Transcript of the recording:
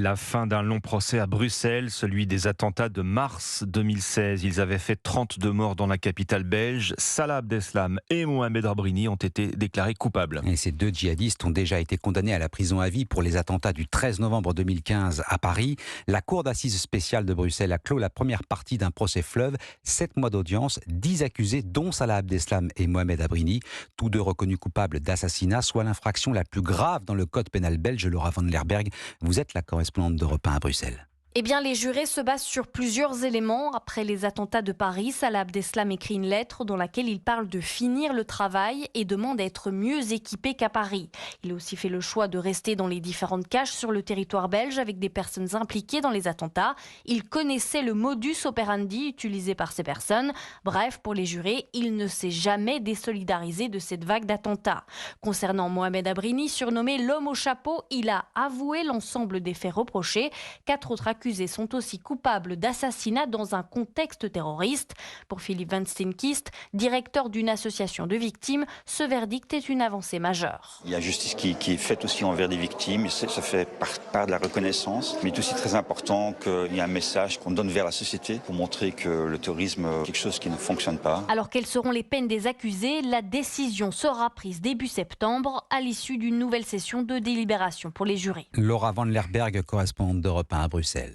La fin d'un long procès à Bruxelles, celui des attentats de mars 2016. Ils avaient fait 32 morts dans la capitale belge. Salah Abdeslam et Mohamed Abrini ont été déclarés coupables. Et ces deux djihadistes ont déjà été condamnés à la prison à vie pour les attentats du 13 novembre 2015 à Paris. La cour d'assises spéciale de Bruxelles a clos la première partie d'un procès fleuve. 7 mois d'audience, 10 accusés, dont Salah Abdeslam et Mohamed Abrini, tous deux reconnus coupables d'assassinat, soit l'infraction la plus grave dans le code pénal belge. Laura van Lerberg, vous êtes la correspondante d'Europe 1 à Bruxelles. Eh bien, les jurés se basent sur plusieurs éléments. Après les attentats de Paris, Salah Abdeslam écrit une lettre dans laquelle il parle de finir le travail et demande à être mieux équipé qu'à Paris. Il a aussi fait le choix de rester dans les différentes caches sur le territoire belge avec des personnes impliquées dans les attentats. Il connaissait le modus operandi utilisé par ces personnes. Bref, pour les jurés, il ne s'est jamais désolidarisé de cette vague d'attentats. Concernant Mohamed Abrini, surnommé l'homme au chapeau, il a avoué l'ensemble des faits reprochés. 4 autres accusés sont aussi coupables d'assassinat dans un contexte terroriste. Pour Philippe Van Steenkist, directeur d'une association de victimes, ce verdict est une avancée majeure. Il y a justice qui est faite aussi envers des victimes, ça fait part de la reconnaissance, mais il est aussi très important qu'il y ait un message qu'on donne vers la société pour montrer que le terrorisme est quelque chose qui ne fonctionne pas. Alors quelles seront les peines des accusés? La décision sera prise début septembre à l'issue d'une nouvelle session de délibération pour les jurés. Laura van Lerberg, correspondante d'Europe 1 à Bruxelles.